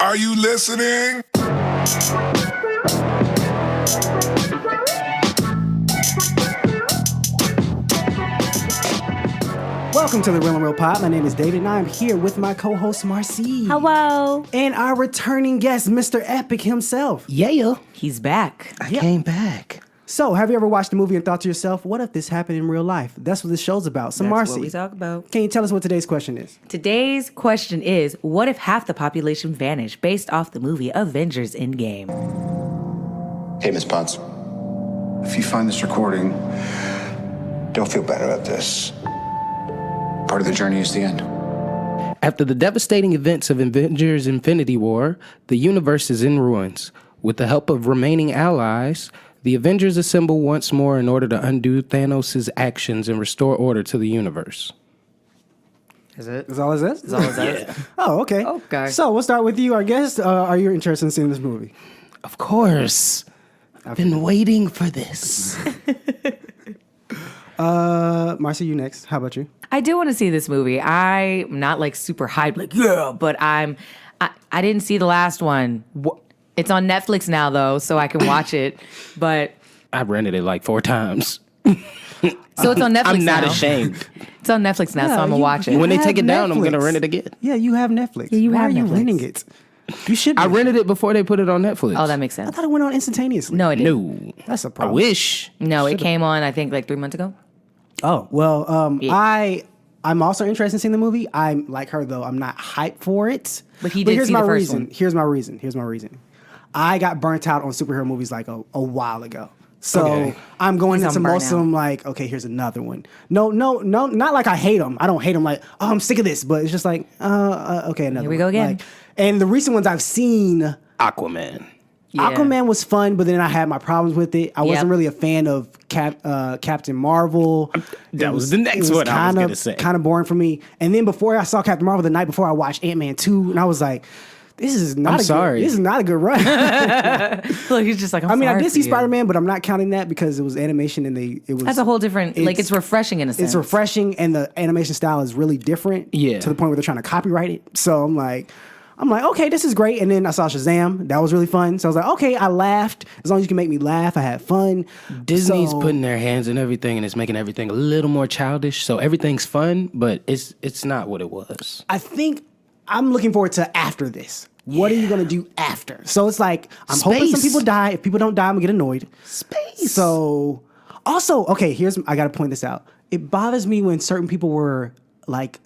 Are you listening? Welcome to the Real and Real Pod. My name is David, and I'm here with my co-host Marcy. Hello. And our returning guest, Mr. Epic himself. Yeah. He's back. I came back. So, have you ever watched a movie and thought to yourself, what if this happened in real life? That's what this show's about. So, That's Marcy, what we talk about. can you tell us what today's question is? Today's question is, what if half the population vanished based off the movie Avengers Endgame? Hey, Miss Potts. If you find this recording, Don't feel bad about this. Part of the journey is the end. After the devastating events of Avengers Infinity War, the universe is in ruins. With the help of remaining allies, the Avengers assemble once more in order to undo Thanos' actions and restore order to the universe. Is it? Is all it says? Is all it says? Oh, okay. Okay. So, we'll start with you, our guest. Are you interested in seeing this movie? Of course. I've been waiting for this. Marcy, you next. How about you? I do want to see this movie. I'm not like super hyped, like, yeah, but I didn't see the last one. It's on Netflix now, though, so I can watch it. But I rented it like 4 times. so it's on Netflix I'm not now. ashamed. It's on Netflix now, so I'm going to watch it. When they have take it down, I'm going to Netflix. rent it again. Yeah, you have Netflix. Yeah, you Why have are you Netflix. renting it? You should be. I rented it before they put it on Netflix. Oh, that makes I sense. thought it went on instantaneously. No, it didn't. No. That's a I problem. wish. No, it came on, I think, like 3 months ago. Oh, well, Yeah. I'm also interested in seeing the movie. I'm like her, though. I'm not hyped for it. But he did here's see my the first reason. one. Here's my reason. I got burnt out on superhero movies like a while ago. So Okay. I'm going He's into on most of burnout. them like, okay, here's another one. No, not like I hate them. I don't hate them like, oh, I'm sick of this. But it's just like, okay, another Here we one. go again. Like, and the recent ones I've seen, Aquaman. Yeah. Aquaman was fun, but then I had my problems with it. I wasn't Yep. really a fan of Captain Marvel. That was the next one I was gonna say. Kind of boring for me. And then before I saw Captain Marvel, the night before I watched Ant-Man 2, and I was like, this is not sorry. a good run. Look, he's just like, I mean, I sorry did for see you. Spider-Man, but I'm not counting that because it was animation and it was That's a whole different, like, it's refreshing in a sense. It's refreshing, and the animation style is really different. Yeah. To the point where they're trying to copyright it. So I'm like, okay, this is great. And then I saw Shazam. That was really fun. So I was like, okay, I laughed. As long as you can make me laugh, I had fun. Disney's So- putting their hands in everything and it's making everything a little more childish. So everything's fun, but it's not what it was. I think I'm looking forward to after this. What are you going to do after? So it's like, I'm hoping some Space. people die. If people don't die, I'm going to get annoyed. Space. So, also, okay, I got to point this out. It bothers me when certain people were like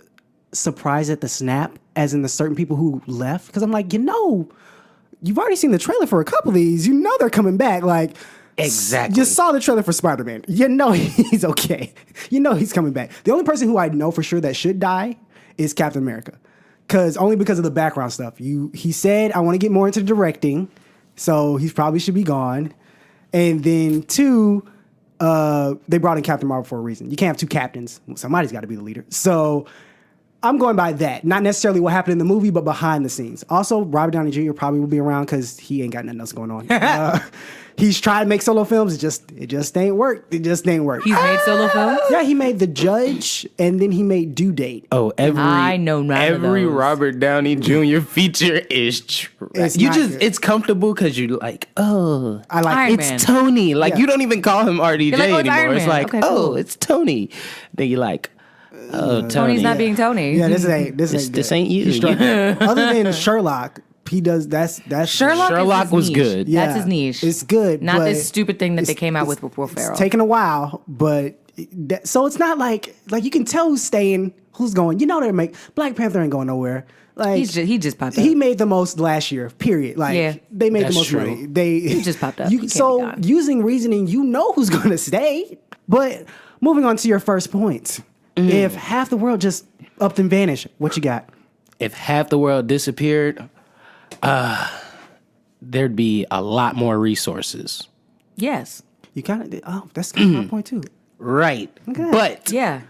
surprised at the snap, as in the certain people who left. Because I'm like, you've already seen the trailer for a couple of these. You know they're coming back. Like, Exactly. you saw the trailer for Spider-Man. You know he's okay. You know he's coming back. The only person who I know for sure that should die is Captain America. Only because of the background stuff. He said, I want to get more into directing, so he probably should be gone. And then 2, they brought in Captain Marvel for a reason. You can't have 2 captains. Somebody's got to be the leader. So I'm going by that. Not necessarily what happened in the movie, but behind the scenes. Also, Robert Downey Jr. probably will be around because he ain't got nothing else going on. He's tried to make solo films. It just ain't worked. It just ain't work. He's made solo films? Yeah, he made The Judge, and then he made Due Date. Oh, I know none of every those. Robert Downey Jr. feature is trash. It's You not just good. it's comfortable because you like, oh, I like Iron it. Man. it's Tony. Like Yeah. you don't even call him RDJ You're like, oh, it's anymore. Iron It's Man. like, Okay, cool. oh, it's Tony. Then you're like, oh, Tony. Tony's not being Tony. Yeah, this ain't This good. ain't you. He's struggling. Other than Sherlock, he does that's Sherlock, Sherlock is his was niche. good. Yeah, That's his niche. it's good, Not but this stupid thing that they came out with Will It's Ferrell. taken a while, but so it's not like you can tell who's staying, who's going. You know they're Black Panther ain't going nowhere. Like he just popped up. He made the most last year. Period. Like Yeah. they made That's the most true. money. He just popped up. He can't be So gone. using reasoning, you know who's going to stay. But moving on to your first point, if half the world just upped and vanished, what you got? If half the world disappeared, there'd be a lot more resources. Yes. You kind of. Oh, that's kind of my point too. Right. Okay. But Yeah.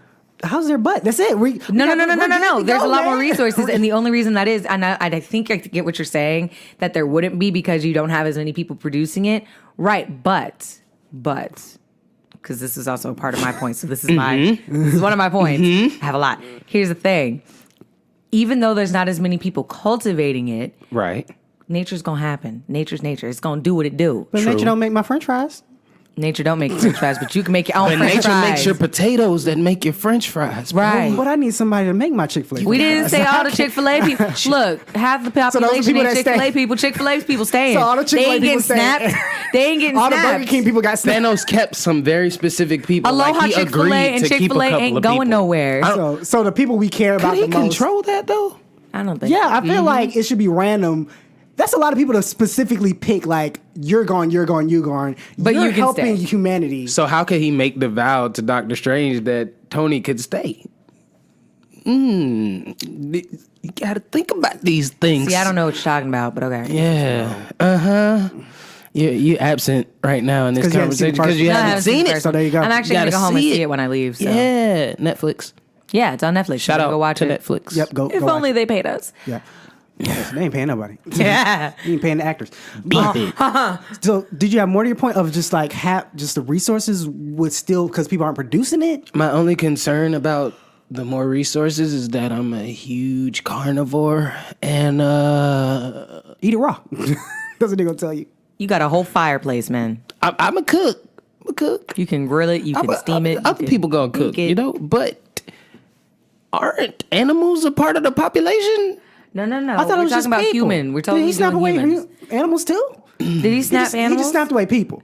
How's their butt? That's it. No. We're good to There's go, a lot more man. resources, and the only reason that is, and I think I get what you're saying, that there wouldn't be because you don't have as many people producing it, right? But, because this is also a part of my point, so this is this is one of my points. I have a lot. Here's the thing: even though there's not as many people cultivating it, Right. nature's gonna happen. Nature's nature. It's gonna do what it do. But True. nature don't make my French fries. Nature don't make French fries, but you can make your own But French nature fries. makes your potatoes that make your French fries. bro. Right. But I need somebody to make my Chick-fil-A. We didn't say all the Chick-fil-A people. Look, half the population people ain't that Chick-fil-A stay. people. Chick-fil-A people staying. So all the They Chick-fil-A ain't getting people staying. snapped. They ain't getting All the snapped. Burger King people got snapped. Thanos kept some very specific people. Aloha like he Chick-fil-A agreed and to keep a Chick-fil-A couple ain't of going people. nowhere. So the people we care about Could he the most. control that though? I don't think. Yeah, I feel like it should be random. That's a lot of people to specifically pick. Like you're gone, you're gone, you're gone. But you're you can helping stay. humanity. So how could he make the vow to Doctor Strange that Tony could stay? You gotta think about these things. See, I don't know what you're talking about, but okay. Yeah. You're absent right now in this 'Cause you haven't seen conversation the because you first- No, I haven't seen it. first So there you go. I'm actually You gonna go gotta home and see see it. it when I leave. So. Yeah, Netflix. Yeah, it's on Netflix. Shout You out go watch to it. Netflix. Yep, go. If go only watch they paid us. it. Yeah. Yes, they ain't paying nobody. Yeah. You ain't paying the actors. Beep it. So, did you have more to your point of just like just the resources would still because people aren't producing it? My only concern about the more resources is that I'm a huge carnivore and Eat it raw. That's what they gonna tell you. You got a whole fireplace, man. I'm a cook. I'm a cook. You can grill it. You can steam it. you Other can people gonna cook, bake it. you know. But aren't animals a part of the population? No. I thought We're it was talking just about people. human. We're talking Did he snap about away humans. animals too? Did he snap He animals? just snapped away people.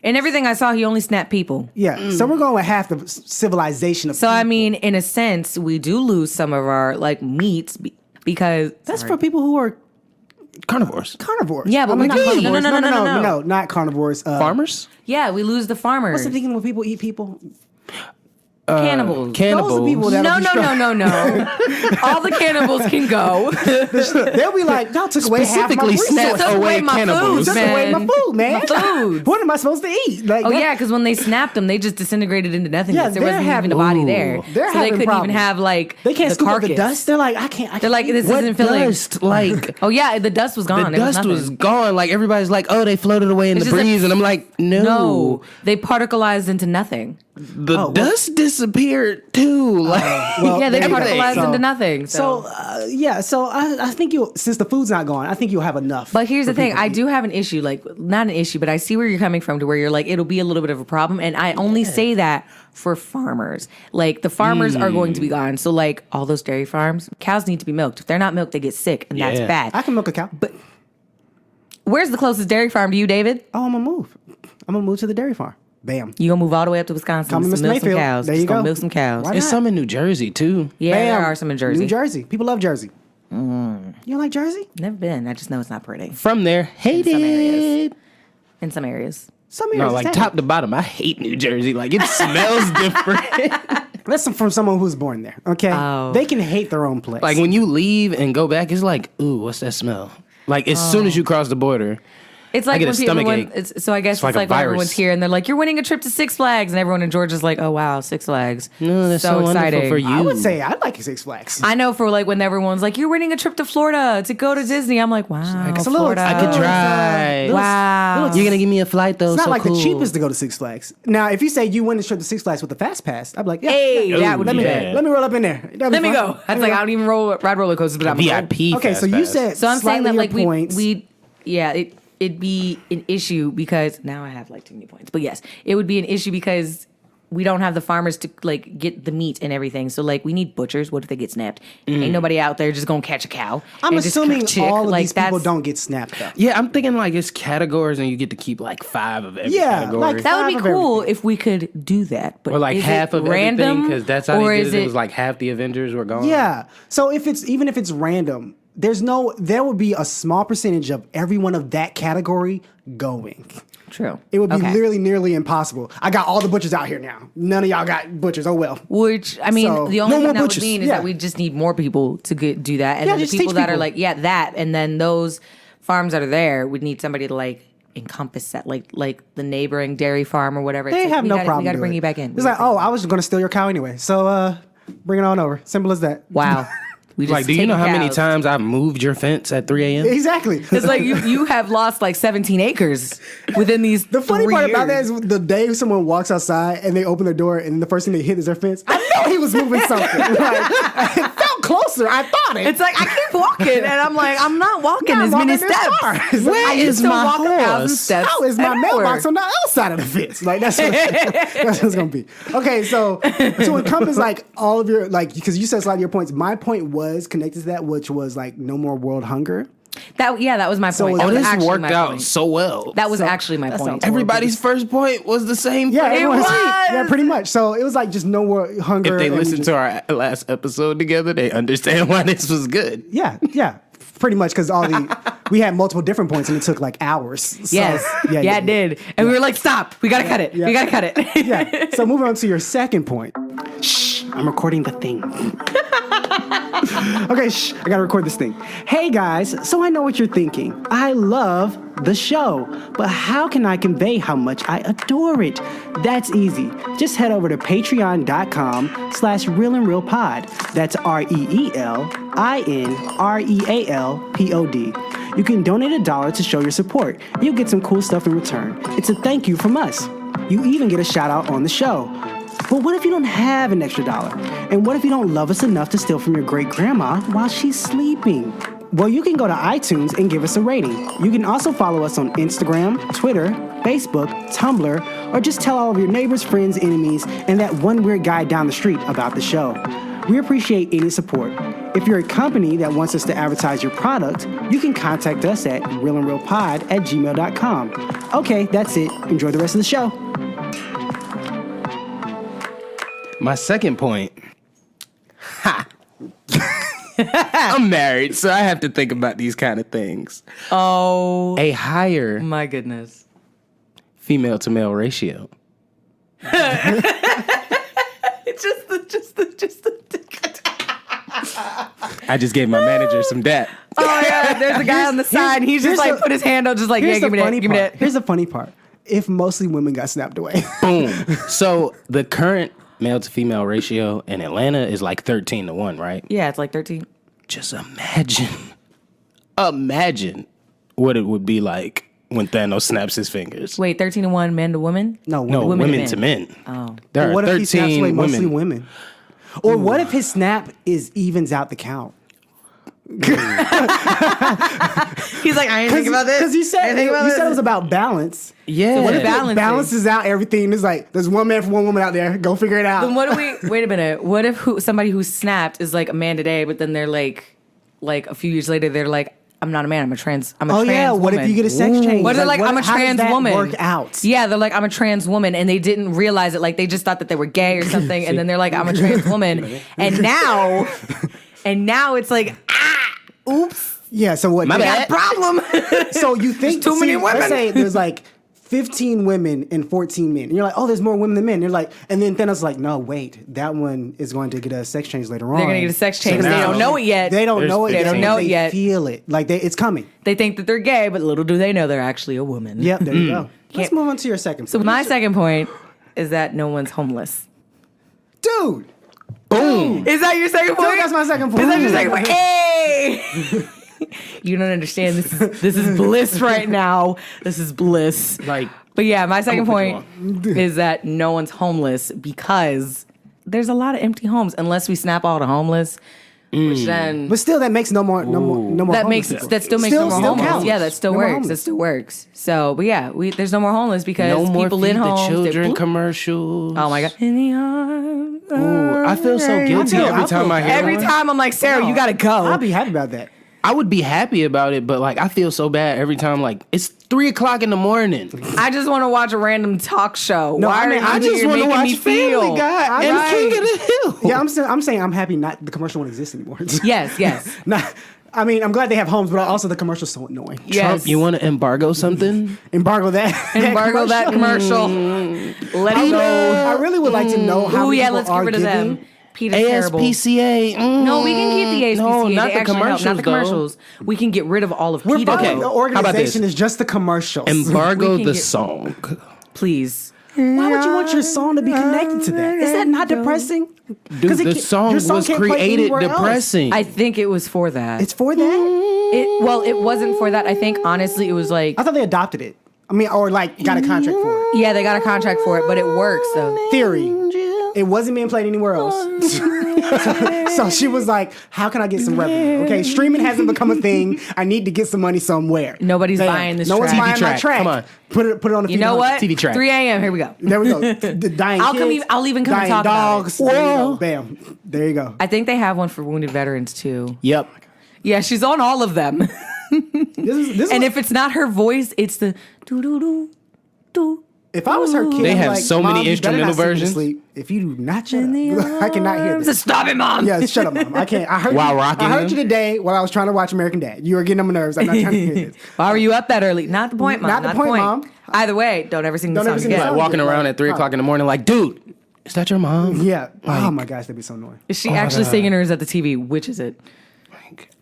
And everything I saw, he only snapped people. Yeah. So we're going with half the civilization of So people. I mean, in a sense, we do lose some of our like meats because That's for people who are Carnivores. carnivores. Yeah, but I mean, we not do. carnivores. No. Not carnivores. Farmers? yeah, we lose the farmers. What's the thinking when people eat people? Cannibals. Cannibals. Those are people that No. All the cannibals can go. They'll be like, y'all took away half my Specifically snap resources. Took away away my cannibals. food, Took man. away my food, man. My food. What am I supposed to eat? Like, Oh that- yeah, because when they snapped them, they just disintegrated into nothingness. Yeah, there they're wasn't even having- a body Ooh. there, They're so they having couldn't problems. even have like They can't the scoop up carcass. the dust. They're like, I can't. They're like, this What isn't filling. dust? Like Oh yeah, the dust was gone. the There was dust was nothing. gone. Like everybody's like, oh, they floated away in It's the just like- breeze, and I'm like, No, they particleized into nothing. The dust disappeared too. Like, Yeah, they there you go. particleized So- into nothing. So so I think you'll since the food's not gone, I think you'll have enough. But here's for the thing, people to I eat. do have an issue, like not an issue, but I see where you're coming from to where you're like, it'll be a little bit of a problem. And I only say that for farmers. Like the farmers are going to be gone. So like all those dairy farms, cows need to be milked. If they're not milked, they get sick, and that's Yeah. bad. I can milk a cow. But where's the closest dairy farm to you, David? Oh, I'm gonna move. I'm gonna move to the dairy farm. Bam. You gonna move all the way up to Wisconsin Come to to Miss milk some Mayfield. cows. There Just you gonna go. milk some cows. Why there's not? some in New Jersey too. Yeah, there Bam. are some in Jersey. New Jersey. People love Jersey. You don't like Jersey? Never been. I just know it's not pretty From there, hated. some areas. In some areas. Some No, areas like it's top to bottom, I hate New Jersey. Like it smells different. That's from someone who's born there. Okay, Oh. they can hate their own place. Like when you leave and go back, it's like, ooh, what's that smell? Like as soon as you cross the border, It's like get when a people stomach when ache. it's so I guess It's like it's a like when everyone's virus. here and they're like, you're winning a trip to Six Flags, and everyone in Georgia's like, oh wow, Six Flags. no, that's so, wonderful exciting for you. I would say I like Six Flags. I know for like when everyone's like, you're winning a trip to Florida to go to Disney. I'm like, wow, it's a little- Florida. I I could Oh, drive. Wow. You're gonna give me a flight though. It's not so like cool. the cheapest to go to Six Flags. Now, if you say you win the trip to Six Flags with the fast pass, I'd be like, yeah, Hey, yeah, that would let be me bad. let me roll up in there. That'd be Let me fun. go. Let That's me like go. I don't even ride roller coasters, but I'm VIP. Okay, so fast you pass. said So I'm saying that like slightly your points. it'd be an issue because now I have like too many points. But yes, it would be an issue because we don't have the farmers to like get the meat and everything. So like we need butchers. What if they get snapped? Ain't nobody out there just gonna catch a cow. I'm and just assuming cook chick. all of Like, these people that's- don't get snapped up. Yeah, I'm thinking like it's categories and you get to keep like 5 of every Yeah, category. like That would be Five of cool everything. if we could do that. But or like is half it of random, everything because that's how or they did is it. It was like half the Avengers were gone. Yeah. So even if it's random, there would be a small percentage of everyone of that category going. true? It would be Okay. literally nearly impossible. I got all the butchers out here now. None of y'all got butchers. Oh well. Which I mean, So, the only no more thing that butchers. would mean is Yeah. that we just need more people to do that, and Yeah, then the just people teach that are people. like, yeah, that, and then those farms that are there would need somebody to like encompass that, like the neighboring dairy farm or whatever. It's They like, have we no gotta, problem. We got to doing bring it. you back in. It's like, oh, I was going to steal your cow anyway. So bring it on over. Simple as that. wow, We just Like, do you take know how many cows. times I've moved your fence at 3 a.m.? Exactly. It's like you have lost like 17 acres within these. The funny 3 part about that years. is the day someone walks outside and they open the door and the first thing they hit is their fence. I know he was moving something. Like, it felt closer. I thought it. It's like I keep walking, and I'm like, I'm not walking Not as many walking this steps. far. It's like, I Where used is to my walk 1,000 horse? steps. how is my an mailbox hour. on the other side of the fence? Like that's what it's gonna be. Okay, so encompass like all of your like because you said a lot of your points. My point was connected to that, which was like no more world hunger. That was my point. So- That Oh, was this actually worked my out point. so well. That was So- actually my that point. sounds Everybody's first point was the same. Yeah, thing. everyone's- was. yeah, pretty much. So it was like just no more hunger. If they and listened just- to our last episode together, they understand why this was good. yeah, pretty much because we had multiple different points and it took like hours. So, Yes. Yeah, it did. And we were like, stop. We got to cut it. Yeah. We got to cut it. Yeah. So moving on to your second point. Shh, I'm recording the thing. Okay, shh, I gotta record this thing. Hey guys, so I know what you're thinking. I love the show, but how can I convey how much I adore it? That's easy. Just head over to patreon.com/realandrealpod. That's ReelInRealPod. You can donate $1 to show your support. You'll get some cool stuff in return. It's a thank you from us. You even get a shout out on the show. But what if you don't have an extra dollar? And what if you don't love us enough to steal from your great grandma while she's sleeping? Well, you can go to iTunes and give us a rating. You can also follow us on Instagram, Twitter, Facebook, Tumblr, or just tell all of your neighbors, friends, enemies, and that one weird guy down the street about the show. We appreciate any support. If you're a company that wants us to advertise your product, you can contact us at realandrealpod@gmail.com. Okay, that's it. Enjoy the rest of the show. My second point. I'm married, so I have to think about these kind of things. Oh, A higher my goodness. female to male ratio. I just gave my manager some dap. Oh yeah, there's a guy on the side. And he's just here's like the- put his hand up, just like, yeah, Here's give the me funny that, give me part. that. Here's the funny part. If mostly women got snapped away. Boom. So the current male to female ratio in Atlanta is like 13-1, right? Yeah, it's like 13. Just imagine what it would be like when Thanos snaps his fingers. Wait, 13-1 men to women? No, No, women women to to men. Oh. There are what if he snaps 13 away mostly women. women? Or what if his snap evens out the count? He's like, I ain't thinking about this. Because you said think about it this. was about balance. Yeah. what If about- it Balancing. balances out everything, it's like there's one man for one woman out there. Go figure it out. Then what do we, wait a minute. What if somebody who snapped is like a man today, but then they're like a few years later, they're like, I'm not a man, I'm a trans Oh trans yeah, what if woman. you get a sex change? What if they're like, I'm a how does trans that woman. Work out. Yeah, they're like, I'm a trans woman, and they didn't realize it. Like they just thought that they were gay or something, and then they're like, I'm a trans woman, and now it's like, oops, Yeah. So what? My bad. problem. So you think too many women. Let's say there's like 15 women and 14 men. And you're like, oh, there's more women than men. You're like, and then Thanos is like, no, wait, that one is going to get a sex change later on. They're gonna get a sex change. So they now- don't know it yet. They don't know it. They yet. don't know it yet. Feel it. Like it's coming. They think that they're gay, but little do they know they're actually a woman. Yep. There you go. Let's Can't- move on to your second. So point. my second point is that no one's homeless. dude. Boom. Is that your second point? That's my second point. Is that your second point? Hey! You don't understand. This is bliss right now. This is bliss. Like, But yeah, my second put you point is that no one's homeless because there's a lot of empty homes. Unless we snap all the homeless, which then But still, that makes no more. that homeless makes people. that still makes no more Still homeless. counts. Yeah, that still No more works. homeless. That still works. So, but yeah, there's no more homeless because no more people feed in homes. the they're- children commercials. Oh my god! In the arms. Ooh, I feel so guilty I every time I hear Every one. time I'm like, Sarah, you gotta go. I'll be happy about that. I would be happy about it, but like I feel so bad every time. Like it's 3:00 in the morning. I just want to watch a random talk show. No, Why I mean, are you I just here want to making watch me feel? Family Guy and Right. King of the Hill. Yeah, I'm saying I'm happy not the commercial won't exist anymore. Yes, yes. Not, I mean, I'm glad they have homes, but also the commercial's so annoying. Yes. Trump, you want to embargo something? Embargo that. Embargo that commercial. Let it go. I really would like to know how Oh many yeah, people let's get are rid of giving. them. Peter's terrible. ASPCA. No, we can keep the ASPCA. No, not They the actually help. commercials. Not the commercials. We can get rid of all of We're PETA. fine. Okay. The How about this? organization is just the commercials. Embargo We can the get- song. Please. Why would you want your song to be connected to that? Is that not depressing? Dude, 'Cause the song your was can't play created anywhere else. depressing. I think it was for that. It's for that? Well, it wasn't for that. I think honestly, it was like I thought they adopted it. I mean, or like got a contract for it. yeah, they got a contract for it, but it works. So Theory. It wasn't being played anywhere else. So she was like, how can I get some revenue? Okay, streaming hasn't become a thing. I need to get some money somewhere. Nobody's buying this No one's track. buying TV my track. track. Come on. Put it on the You know what? TV track. 3 a.m. Here we go. There we go. The dying kids. I'll even come and dying talk about it. dogs. There you go. Bam. There you go. I think they have one for wounded veterans too. Yep. Yeah, she's on all of them. This And is, if it's not her voice, it's the doo doo doo doo. if I was her kid, They I'd be have like, so many Mom, you better instrumental not sing me to versions. sleep. If you do not shut up, I cannot hear So this. stop it, Mom. Yeah, shut up, Mom. I can't. I heard While you, rocking I heard them? you today while I was trying to watch American Dad. You were getting on my nerves. I'm not trying to hear this. Why were you up that early? Not the point, Mom. Not the point, Mom. Either way, don't ever sing the Don't song ever sing the again. song. Like walking around at 3 Huh. o'clock in the morning, like, dude, is that your mom? Yeah. Oh my gosh, that'd be so annoying. Is she actually singing or is that the TV? Which is it?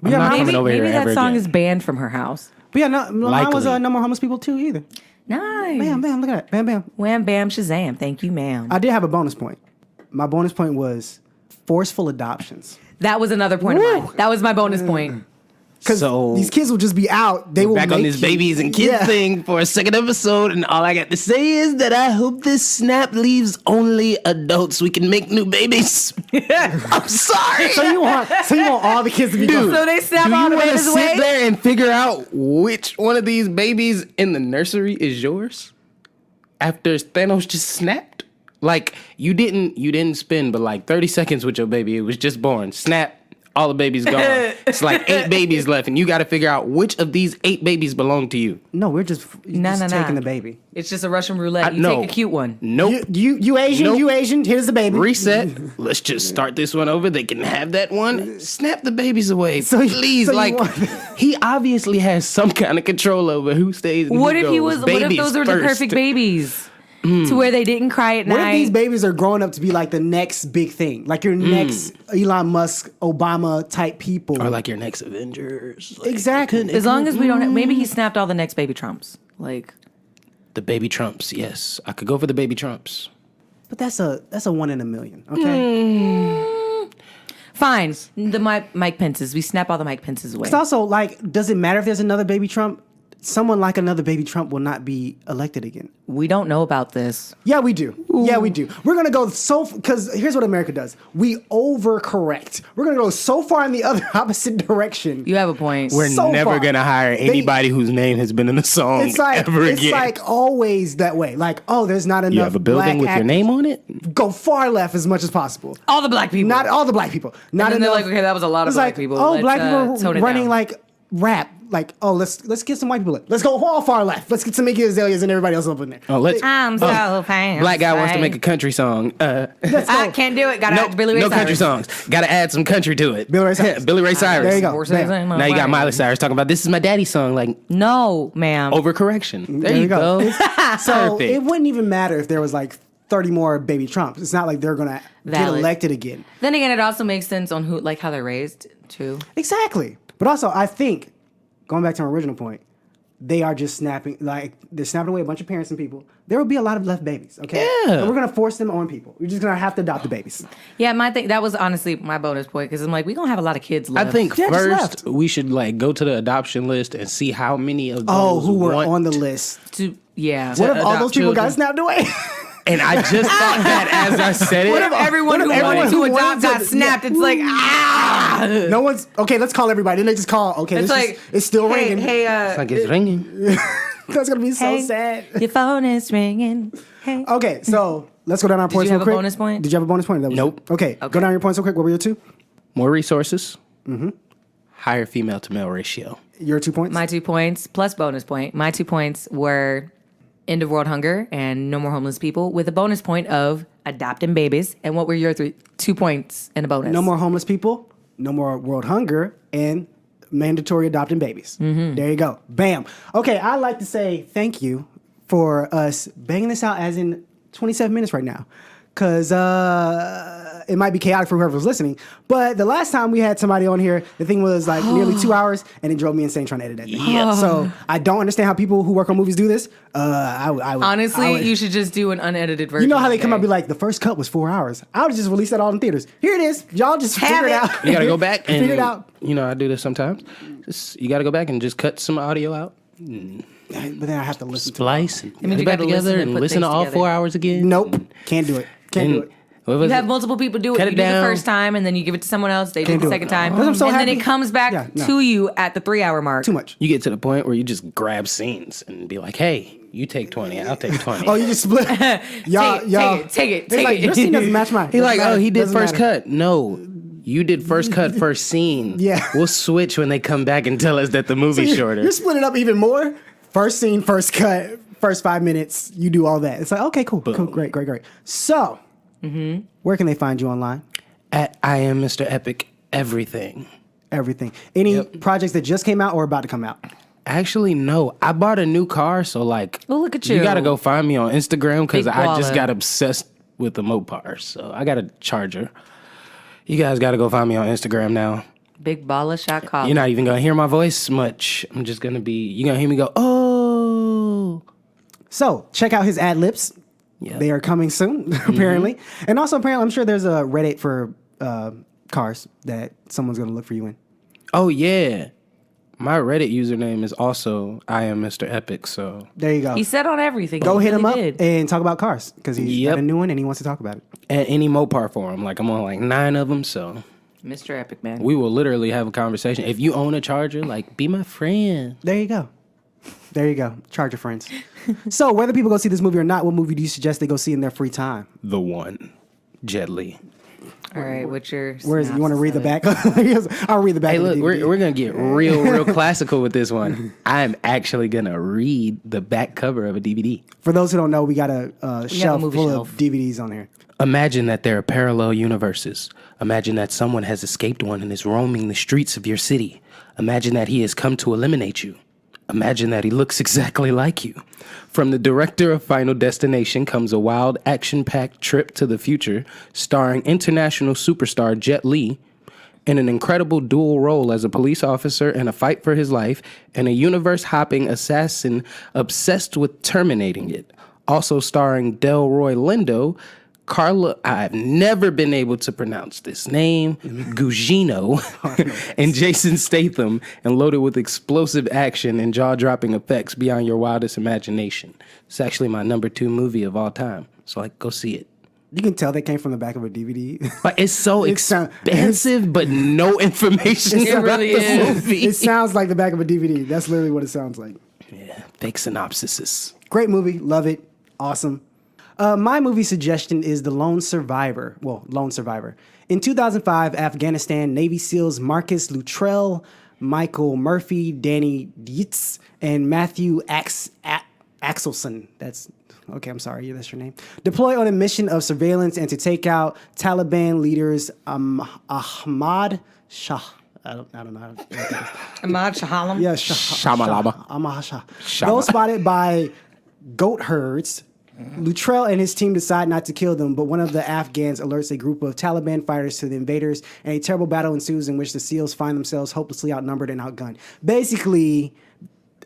I'm Yeah, not maybe- coming over Maybe here that ever song again. is banned from her house. But yeah, no, mine was Likely. No More Homeless People too either. Nice. Bam, bam, look at that. Bam, bam. Wham, bam, shazam. Thank you, ma'am. I did have a bonus point. My bonus point was forceful adoptions. That was another point of mine. That was my bonus point. Because So- these kids will just be out. They will Back on make this you- babies and kids Yeah. thing for a second episode, and all I got to say is that I hope this snap leaves only adults. We can make new babies. I'm sorry. So you want all the kids to be gone. So they snap Do all you the want to babies sit away? there and figure out which one of these babies in the nursery is yours after Thanos just snapped? Like you didn't spend but like 30 seconds with your baby. It was just born. Snap. All the babies gone. It's like 8 babies left, and you got to figure out which of these 8 babies belong to you. No, we're just, Nah, just nah. taking the baby. It's just a Russian roulette. You no. take a cute one. Nope. You Asian, Nope. you Asian. Here's the baby. Reset. Let's just start this one over. They can have that one. Snap the babies away, So you- please. so you Like want- he obviously has some kind of control over who stays. And What who if he goes. was? What if Babies those were the first. perfect babies? To where they didn't cry at What if night. these babies are growing up to be like the next big thing, like your next Elon Musk, Obama type people? Or like your next Avengers. Like, Exactly. as long as we don't. Maybe he snapped all the next baby Trumps. Like the baby Trumps. Yes, I could go for the baby Trumps. But that's a 1 in a million. Okay. fine. The Mike Pences. We snap all the Mike Pences away. It's also like, does it matter if there's another baby Trump? Someone like another baby Trump will not be elected again. We don't know about this. Yeah, we do. Yeah, we do. We're gonna go because here's what America does: we overcorrect. We're gonna go so far in the other opposite direction. You have a point. We're So never far. gonna hire anybody whose name has been in the song It's like ever it's again. like always that way. Like, oh, there's not enough. you have a building black with your actors. name on it. Go far left as much as possible. all the black people. Not all the black people. Not then they're enough. like, okay, that was a lot of It's black like, people. Oh, Let's, black tone people it running down. like rap. Like, oh, let's get some white people in. Let's go all far left. Let's get some Iggy Azaleas and everybody else up in there. Oh, let's. I'm so fancy. Black guy wants to make a country song. I can't do it. Got to No, add Billy Ray no Cyrus. country songs. Got to add some country to it. Billy Ray Cyrus. Billy Ray Cyrus. There you go. Horses Bam. in my Now you got way. Miley Cyrus talking about this is my daddy's song. Like No, ma'am. overcorrection. There you go. So Perfect. it wouldn't even matter if there was like 30 more baby Trumps. It's not like they're gonna get Valid. elected again. Then again, it also makes sense on who, like how they're raised too. Exactly. But also, I think going back to my original point, they are just snapping, like they're snapping away a bunch of parents and people. There will be a lot of left babies, okay? Yeah. And we're gonna force them on people. We're just gonna have to adopt the babies. Yeah, my thing that was honestly my bonus point because I'm like, we gonna have a lot of kids I left. think Yeah, just first left. we should like go to the adoption list and see how many of those Oh, who were want- on the list? yeah. What if all adopt those people got children. snapped away? And I just thought that as I said it. What if everyone who everyone wanted who to wanted adopt got to- snapped? It's like No one's okay. Let's call everybody. Then they just call. Okay, It's this like is, it's still hey, ringing. Hey, It's like it's ringing. That's gonna be so hey, sad. your phone is ringing. Hey. Okay, so let's go down our points you real have a quick. bonus point? Did you have a bonus point? That was Nope. it. Okay, go down your points real quick. What were your two? More resources. Higher female to male ratio. Your 2 points. My 2 points plus bonus point. My 2 points were end of world hunger and no more homeless people with a bonus point of adopting babies. And what were your 2 points and a bonus? No more homeless people. No more world hunger and mandatory adopting babies. There you go. Bam. Okay, I'd like to say thank you for us banging this out as in 27 minutes right now. Because it might be chaotic for whoever's listening. But the last time we had somebody on here, the thing was like nearly 2 hours, and it drove me insane trying to edit that thing. Yep. So I don't understand how people who work on movies do this. I would Honestly, you should just do an unedited version. You know how they come out okay? and be like, the first cut was 4 hours. I would just release that all in theaters. Here it is. Y'all just Have figure it it. out. You gotta go back and figure it out. You know, I do this sometimes. You gotta go back and just cut some audio out, But then I have to listen to splice, and means put you it back gotta listen together, and and put listen to things all together. 4 hours again. Nope. Can't do it. Can't do it. What was You have it? multiple people do it. Cut You it do it the down. first time, and then you give it to someone else. They do Can't it the do it. second time, Because I'm so and then happy. it comes back Yeah, no. to you at the 3 hour mark. Too much. You get to the point where you just grab scenes and be like, "Hey, you take 20, I'll take 20." Oh, you just split. Y'all, Take it. It's like, your scene doesn't match mine. He like, Doesn't oh, he matter. did Doesn't first matter. cut. No, you did first cut, first scene. Yeah. We'll switch when they come back and tell us that the movie's shorter. You're splitting up even more. First scene, first cut, first 5 minutes. You do all that. It's like, okay, cool, cool, great. So, where can they find you online? At I am Mr. Epic everything. Everything. Any Yep. projects that just came out or about to come out? Actually, no. I bought a new car, so like, Oh, look at You you. gotta go find me on Instagram because Big I just baller. got obsessed with the Mopar. So I got a Charger. You guys gotta go find me on Instagram now. Big baller shot call. You're not even gonna hear my voice much. I'm just gonna be. You're gonna hear me go, oh. So, check out his ad libs. Yeah. They are coming soon, apparently. And also, apparently, I'm sure there's a Reddit for cars that someone's going to look for you in. Oh yeah. My Reddit username is also I am Mr. Epic. So There you go. He said on everything. Go He hit him up really did. and talk about cars because he's Yep. got a new one and he wants to talk about it. at any Mopar forum, like I'm on like 9 of them. So Mr. Epic, man. we will literally have a conversation. If you own a Charger, like be my friend. There you go. There you go. Charge your friends. So, whether people go see this movie or not, what movie do you suggest they go see in their free time? The one, Jet Li. All right, what's your? Where is it? You want to read the synopsis back? I'll read the back. Hey, of the look, DVD. we're gonna get real classical with this one. I'm actually gonna read the back cover of a DVD. For those who don't know, we got a shelf movie full shelf. of DVDs on here. Imagine that there are parallel universes. Imagine that someone has escaped one and is roaming the streets of your city. Imagine that he has come to eliminate you. Imagine that he looks exactly like you. From the director of Final Destination comes a wild, action-packed trip to the future starring international superstar Jet Li in an incredible dual role as a police officer in a fight for his life and a universe-hopping assassin obsessed with terminating it. Also starring Delroy Lindo, Carla, I've never been able to pronounce this name, Gugino, and Jason Statham, and loaded with explosive action and jaw-dropping effects beyond your wildest imagination. It's actually my number 2 movie of all time. So, like, go see it. You can tell that came from the back of a DVD. Like, it's so It sound- expensive, but no information It about really the is. movie. It sounds like the back of a DVD. That's literally what it sounds like. Yeah, fake synopsises. Great movie. Love it. Awesome. My movie suggestion is The Lone Survivor. Well, Lone Survivor. In 2005, Afghanistan Navy SEALs Marcus Luttrell, Michael Murphy, Danny Dietz, and Matthew Axelson. That's okay. I'm sorry. That's your name. Deploy on a mission of surveillance and to take out Taliban leaders Ahmad Shah. I don't know how to do this. Ahmad Shahalam. Yeah, Shamalama. Ahmad Shah. Shama. Those spotted by goat herds, Luttrell and his team decide not to kill them, but one of the Afghans alerts a group of Taliban fighters to the invaders, and a terrible battle ensues in which the SEALs find themselves hopelessly outnumbered and outgunned. Basically,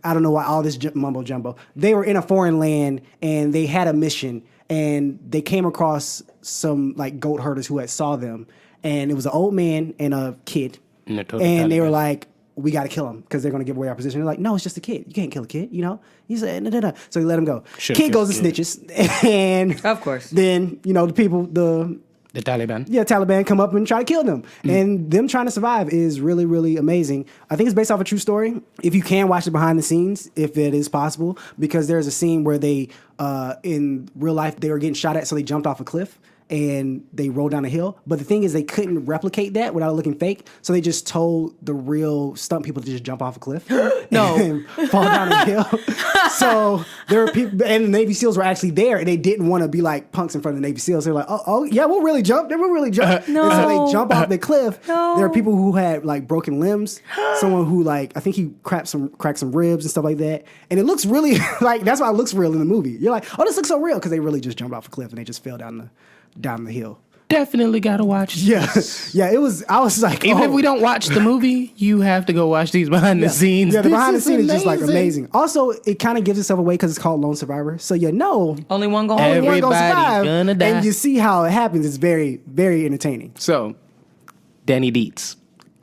I don't know why all this mumbo jumbo. They were in a foreign land and they had a mission, and they came across some like goat herders who had saw them, and it was an old man and a kid, And they're total and they were Taliban. like, "We got to kill him because they're going to give away our position." They're like, "No, it's just a kid. You can't kill a kid, you know." He said, "No." So he let him go. Should've Kid killed goes the and snitches, and Of course. then the people, the Taliban. Taliban come up and try to kill them. And them trying to survive is really, really amazing. I think it's based off a true story. If you can watch it behind the scenes, if it is possible, because there's a scene where they, in real life, they were getting shot at, so they jumped off a cliff and they rolled down a hill. But the thing is, they couldn't replicate that without looking fake. So they just told the real stunt people to just jump off a cliff. No. And fall down a hill. So there were people, and the Navy SEAls were actually there, and they didn't want to be like punks in front of the Navy SEAls. They're like, oh yeah, we'll really jump. We'll really jump. No. And so they jump off the cliff. No. There are people who had like broken limbs. Someone who like, I think he cracked some ribs and stuff like that. And it looks really like, that's why it looks real in the movie. You're like, oh, this looks so real, because they really just jumped off a cliff and they just fell down the hill. definitely gotta watch. Yeah, yeah. It was. I was like, Even oh. if we don't watch the movie, you have to go watch these behind the scenes. Yeah, the This behind the scenes is just like amazing. amazing. Also, it kind of gives itself away because it's called Lone Survivor. So you know, Only one go home. Every- one gonna Everybody's survive, gonna die. and you see how it happens. It's very, very entertaining. So, Danny Dietz.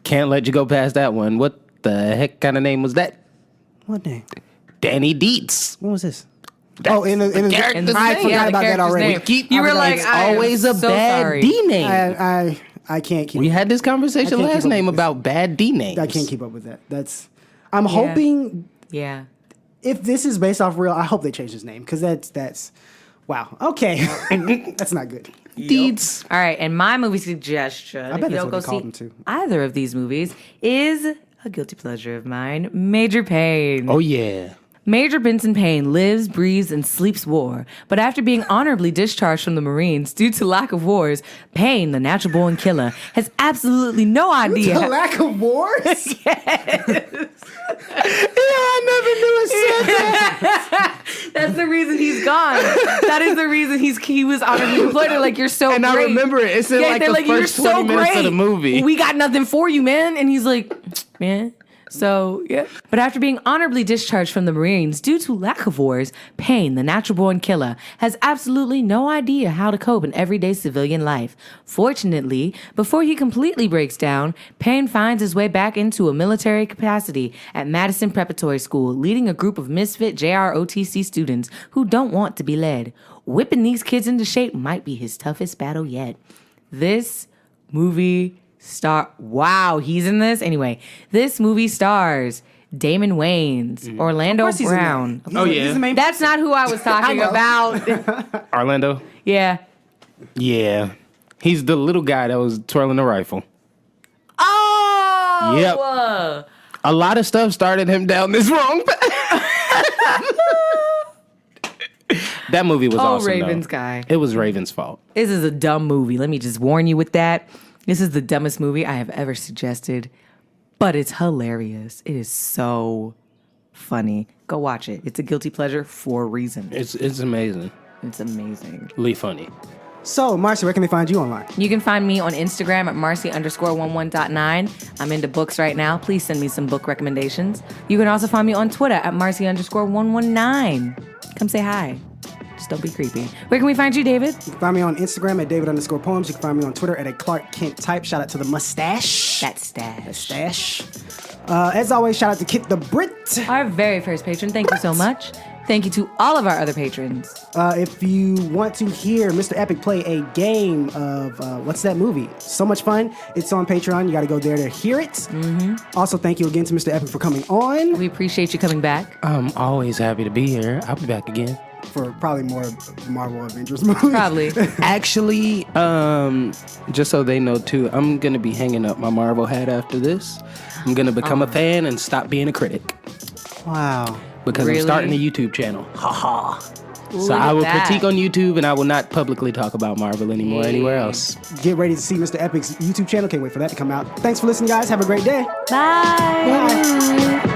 Can't let you go past that one. What the heck kind of name was that? What name? Danny Dietz. What was this? That's in the character's I name. forgot Yeah, the about that character's already. name. Keep- You were I forgot like, it's I am Always a so bad sorry. D name. I can't keep. We had this I conversation can't keep last up name with this. about bad D names. I can't keep up with that. I'm hoping Yeah. if this is based off real, I hope they change his name because that's wow. Okay, that's not good. Dietz. All right, and my movie suggestion, if bet you that's don't what go they called see him too. either of these movies, is a guilty pleasure of mine, Major Payne. Oh yeah. Major Benson Payne lives, breathes, and sleeps war. But after being honorably discharged from the Marines due to lack of wars, Payne, the natural born killer, has absolutely no idea. The lack of wars. I never knew it said that. That's the reason he's gone. That is the reason he was honorably deployed. They're like, you're so And great. I remember it. It's in like they're the "You're first 20 minutes of the movie. We got nothing for you, man. And he's like, man. So, yeah. But after being honorably discharged from the Marines due to lack of wars, Payne, the natural born killer, has absolutely no idea how to cope in everyday civilian life. Fortunately, before he completely breaks down, Payne finds his way back into a military capacity at Madison Preparatory School, leading a group of misfit JROTC students who don't want to be led. Whipping these kids into shape might be his toughest battle yet. This movie wow, he's in this? Anyway, this movie stars Damon Wayans, Orlando Of course he's in Brown. there. He's the main. That's not who I was talking know. about. Orlando. Yeah. Yeah. He's the little guy that was twirling the rifle. Oh! Yep. A lot of stuff started him down this wrong path. That movie was awesome. Ravens though. guy. It was Raven's fault. This is a dumb movie. Let me just warn you with that. This is the dumbest movie I have ever suggested, but it's hilarious. It is so funny. Go watch it. It's a guilty pleasure for a reason. It's amazing. It's amazing. Really funny. So, Marcy, where can they find you online? You can find me on Instagram at Marcy_11.9. I'm into books right now. Please send me some book recommendations. You can also find me on Twitter at Marcy_119. Come say hi. Just don't be creepy. Where can we find you, David? You can find me on Instagram at David_Poems. You can find me on Twitter at a Clark Kent type. Shout out to the mustache. That stash. Stash. As always, shout out to Kit the Brit. Our very first patron. Thank you so much. Thank you to all of our other patrons. If you want to hear Mr. Epic play a game of what's that movie? So much fun. It's on Patreon. You got to go there to hear it. Mm-hmm. Also, thank you again to Mr. Epic for coming on. We appreciate you coming back. I'm always happy to be here. I'll be back again. For probably more Marvel Avengers movies. Probably. Actually, just so they know too, I'm gonna be hanging up my Marvel hat after this. I'm gonna become a fan and stop being a critic Wow. because Really? I'm starting a YouTube channel. Ha ha. So Look I at will that. critique on YouTube, and I will not publicly talk about Marvel anymore anywhere else. Get ready to see Mr. Epic's YouTube channel. Can't wait for that to come out. Thanks for listening, guys. Have a great day. Bye. Bye.